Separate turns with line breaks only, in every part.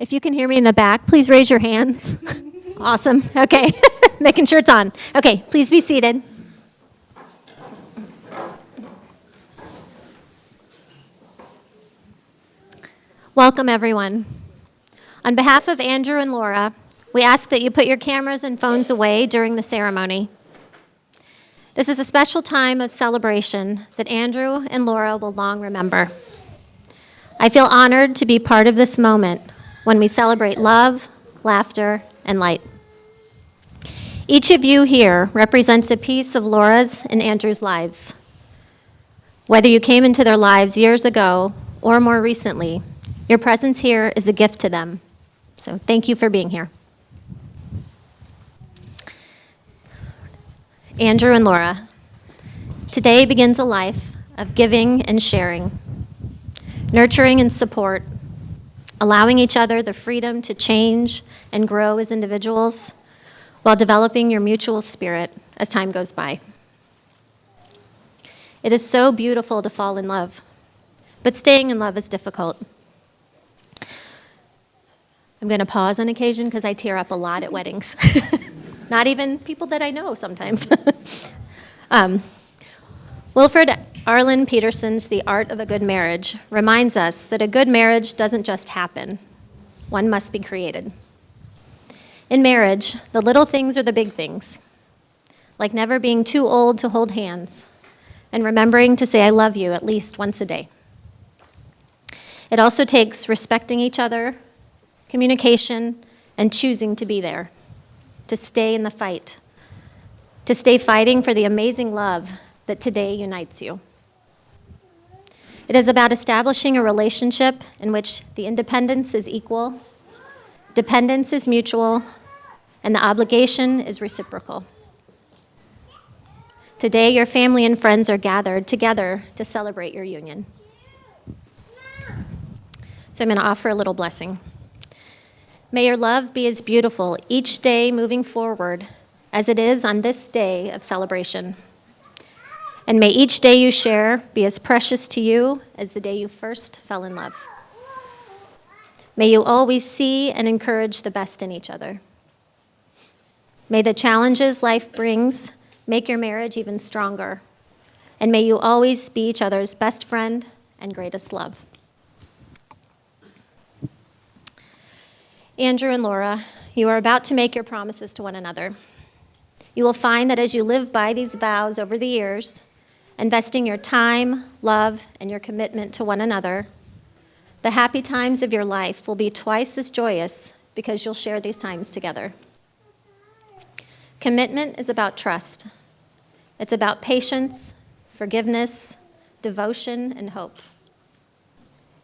If you can hear me in the back, please raise your hands. Awesome. Okay. Making sure it's on. Okay, please be seated. Welcome, everyone. On behalf of Andrew and Laura, we ask that you put your cameras and phones away during the ceremony. This is a special time of celebration that Andrew and Laura will long remember. I feel honored to be part of this moment when we celebrate love, laughter, and light. Each of you here represents a piece of Laura's and Andrew's lives. Whether you came into their lives years ago or more recently, your presence here is a gift to them. So thank you for being here. Andrew and Laura, today begins a life of giving and sharing, nurturing and support, allowing each other the freedom to change and grow as individuals while developing your mutual spirit as time goes by. It is so beautiful to fall in love, but staying in love is difficult. I'm going to pause on occasion because I tear up a lot at weddings. Not even people that I know sometimes. Wilfred Arlen Peterson's The Art of a Good Marriage reminds us that a good marriage doesn't just happen. One must be created. In marriage, the little things are the big things, like never being too old to hold hands and remembering to say I love you at least once a day. It also takes respecting each other, communication, and choosing to be there, to stay in the fight, to stay fighting for the amazing love that today unites you. It is about establishing a relationship in which the independence is equal, dependence is mutual, and the obligation is reciprocal. Today, your family and friends are gathered together to celebrate your union. So I'm going to offer a little blessing. May your love be as beautiful each day moving forward as it is on this day of celebration. And may each day you share be as precious to you as the day you first fell in love. May you always see and encourage the best in each other. May the challenges life brings make your marriage even stronger. And may you always be each other's best friend and greatest love. Andrew and Laura, you are about to make your promises to one another. You will find that as you live by these vows over the years, investing your time, love, and your commitment to one another, the happy times of your life will be twice as joyous because you'll share these times together. Commitment is about trust. It's about patience, forgiveness, devotion, and hope.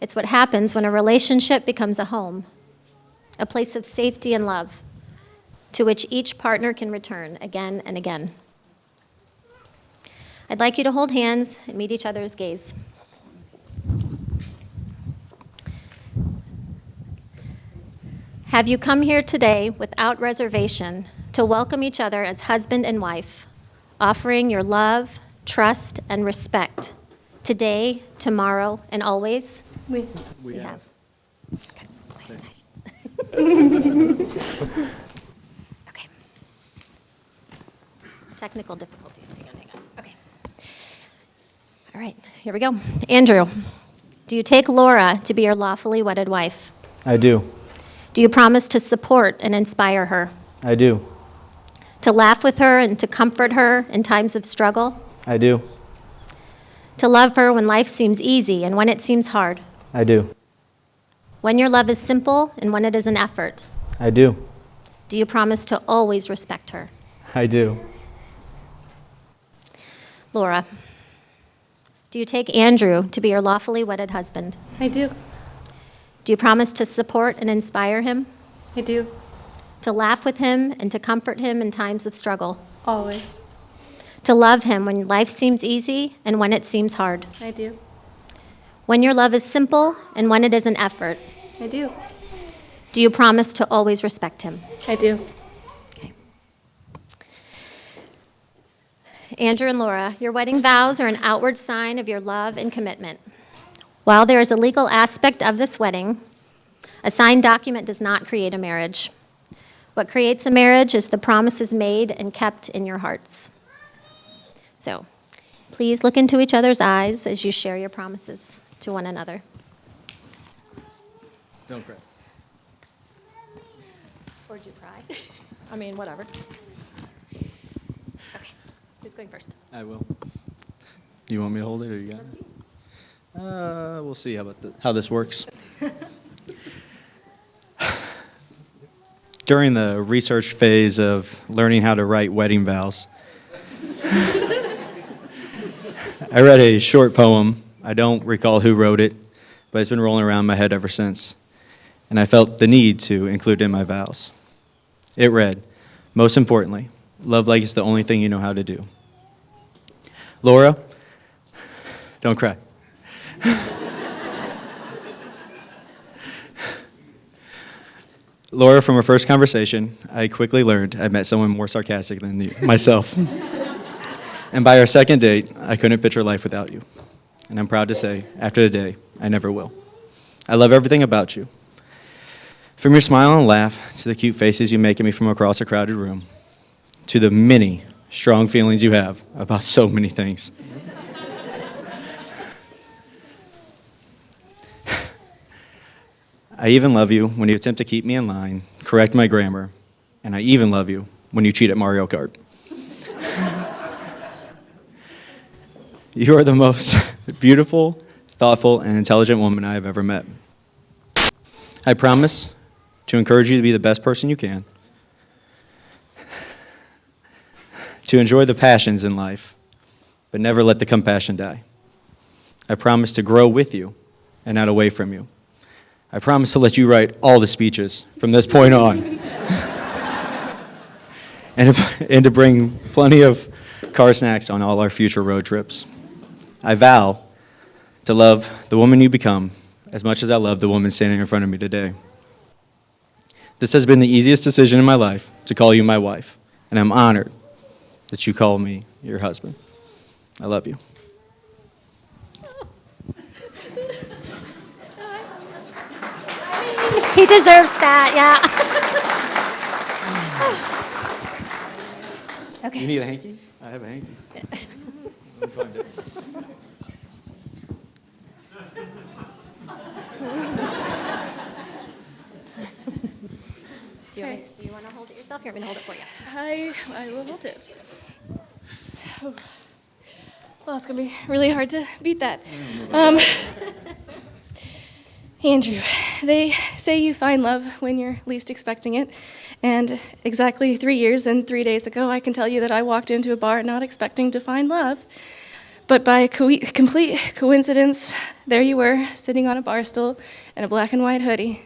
It's what happens when a relationship becomes a home, a place of safety and love, to which each partner can return again and again. I'd like you to hold hands and meet each other's gaze. Have you come here today without reservation to welcome each other as husband and wife, offering your love, trust, and respect today, tomorrow, and always?
We
have. Okay. Nice. Okay. Technical difficulties. Hang on. Okay. All right, here we go. Andrew, do you take Laura to be your lawfully wedded wife?
I do.
Do you promise to support and inspire her?
I do.
To laugh with her and to comfort her in times of struggle?
I do.
To love her when life seems easy and when it seems hard?
I do.
When your love is simple and when it is an effort?
I do.
Do you promise to always respect her?
I do.
Laura, do you take Andrew to be your lawfully wedded husband?
I do.
Do you promise to support and inspire him?
I do.
To laugh with him and to comfort him in times of struggle?
Always.
To love him when life seems easy and when it seems hard?
I do.
When your love is simple and when it is an effort?
I do.
Do you promise to always respect him?
I do.
Okay. Andrew and Laura, your wedding vows are an outward sign of your love and commitment. While there is a legal aspect of this wedding, A signed document does not create a marriage. What creates a marriage is the promises made and kept in your hearts. So, please look into each other's eyes as you share your promises to one another.
Don't cry.
Or did you cry? I mean, whatever. Okay, who's going first?
I will. You want me to hold it, or you got it? We'll see how this works. During the research phase of learning how to write wedding vows, I read a short poem. I don't recall who wrote it, but it's been rolling around my head ever since. And I felt the need to include it in my vows. It read, most importantly, love like it's the only thing you know how to do. Laura, don't cry. Laura, from our first conversation, I quickly learned I met someone more sarcastic than myself. And by our second date, I couldn't picture life without you. And I'm proud to say, after today, I never will. I love everything about you. From your smile and laugh, to the cute faces you make at me from across a crowded room, to the many strong feelings you have about so many things. I even love you when you attempt to keep me in line, correct my grammar, and I even love you when you cheat at Mario Kart. You are the most beautiful, thoughtful, and intelligent woman I have ever met. I promise to encourage you to be the best person you can, to enjoy the passions in life, but never let the compassion die. I promise to grow with you and not away from you. I promise to let you write all the speeches from this point on. and to bring plenty of car snacks on all our future road trips. I vow to love the woman you become as much as I love the woman standing in front of me today. This has been the easiest decision in my life to call you my wife, and I'm honored that you call me your husband. I love you.
He deserves that, yeah. Okay.
You need a hanky? I have a hanky. Let me find it.
Do you want to hold it yourself? You want me to hold it for you?
I will hold it. Oh. Well, it's going to be really hard to beat that. Andrew, they say you find love when you're least expecting it. And exactly 3 years and 3 days ago, I can tell you that I walked into a bar not expecting to find love. But by a complete coincidence, there you were, sitting on a bar stool in a black and white hoodie.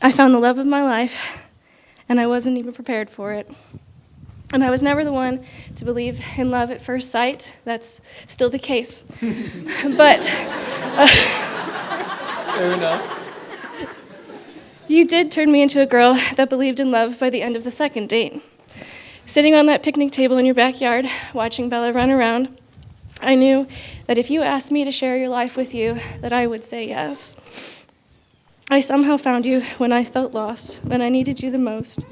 I found the love of my life, and I wasn't even prepared for it. And I was never the one to believe in love at first sight. That's still the case. But
Fair enough.
you did turn me into a girl that believed in love by the end of the second date. Sitting on that picnic table in your backyard, watching Bella run around, I knew that if you asked me to share your life with you, that I would say yes. I somehow found you when I felt lost, when I needed you the most.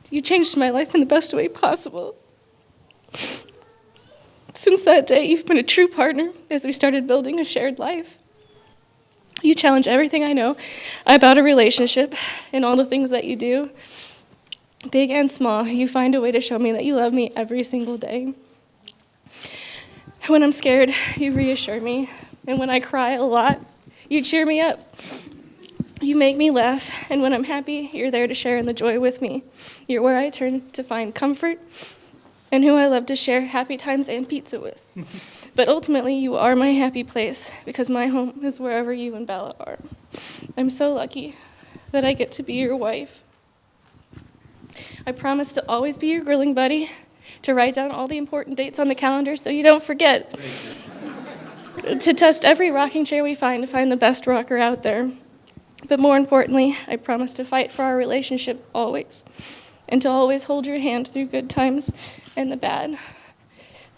You changed my life in the best way possible. Since that day, you've been a true partner as we started building a shared life. You challenge everything I know about a relationship and all the things that you do. Big and small, you find a way to show me that you love me every single day. When I'm scared, you reassure me. And when I cry a lot, you cheer me up. You make me laugh, and when I'm happy, you're there to share in the joy with me. You're where I turn to find comfort and who I love to share happy times and pizza with. But ultimately, you are my happy place because my home is wherever you and Bella are. I'm so lucky that I get to be your wife. I promise to always be your grilling buddy, to write down all the important dates on the calendar so you don't forget. To test every rocking chair we find to find the best rocker out there. But more importantly, I promise to fight for our relationship always, and to always hold your hand through good times and the bad.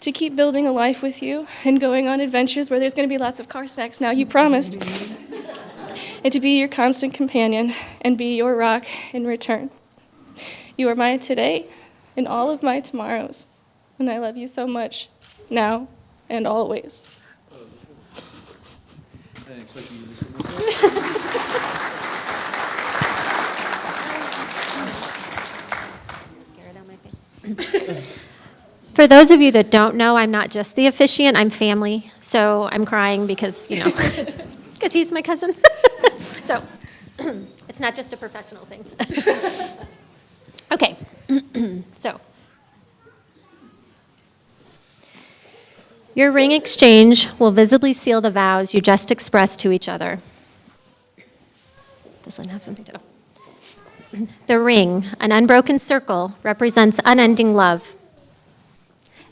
To keep building a life with you and going on adventures where there's going to be lots of car snacks now, you promised. and to be your constant companion and be your rock in return. You are my today and all of my tomorrows, and I love you so much now and always.
I didn't expect to use this for myself.
For those of you that don't know, I'm not just the officiant, I'm family. So I'm crying because, because he's my cousin. So it's not just a professional thing. Okay, so. Your ring exchange will visibly seal the vows you just expressed to each other. Does Lynn have something to? The ring, an unbroken circle, represents unending love.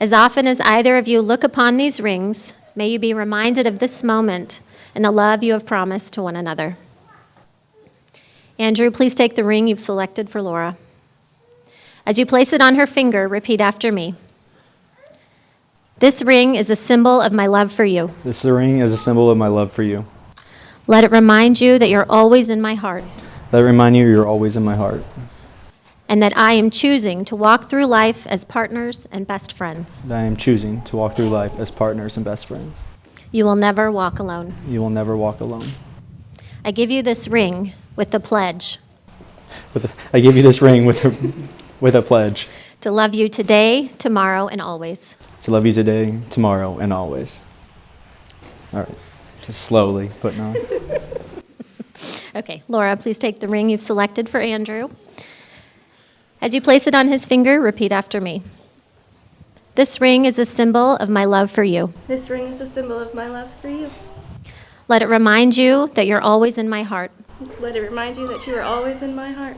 As often as either of you look upon these rings, may you be reminded of this moment and the love you have promised to one another. Andrew, please take the ring you've selected for Laura. As you place it on her finger, repeat after me. This ring is a symbol of my love for you.
This ring is a symbol of my love for you.
Let it remind you that you're always in my heart.
Let it remind you you're always in my heart.
And that I am choosing to walk through life as partners and best friends.
That I am choosing to walk through life as partners and best friends.
You will never walk alone.
You will never walk alone.
I give you this ring with the pledge.
I give you this ring with a pledge.
To love you today, tomorrow, and always.
To love you today, tomorrow, and always. All right. Just slowly putting on.
Okay, Laura, please take the ring you've selected for Andrew. As you place it on his finger, repeat after me. This ring is a symbol of my love for you.
This ring is a symbol of my love for you.
Let it remind you that you're always in my heart.
Let it remind you that you are always in my heart.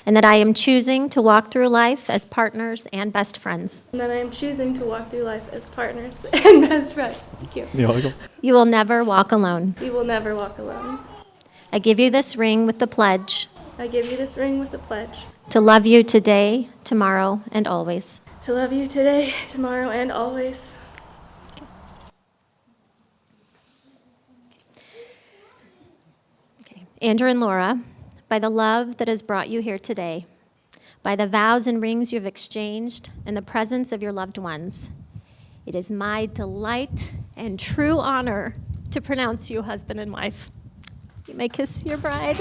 And that I am choosing to walk through life as partners and best friends.
And that I am choosing to walk through life as partners and best friends. Thank you.
You're welcome.
You will never walk alone.
You will never walk alone.
I give you this ring with the pledge.
I give you this ring with a pledge.
To love you today, tomorrow, and always.
To love you today, tomorrow, and always.
Okay. Andrew and Laura, by the love that has brought you here today, by the vows and rings you have exchanged, and the presence of your loved ones, it is my delight and true honor to pronounce you husband and wife. You may kiss your bride.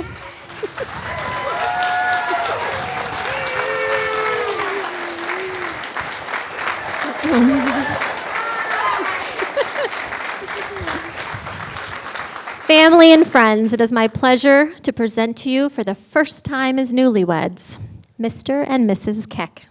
Family and friends, it is my pleasure to present to you for the first time as newlyweds, Mr. and Mrs. Keck.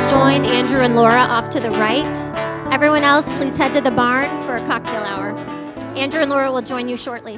Join Andrew and Laura off to the right. Everyone else, please head to the barn for a cocktail hour. Andrew and Laura will join you shortly.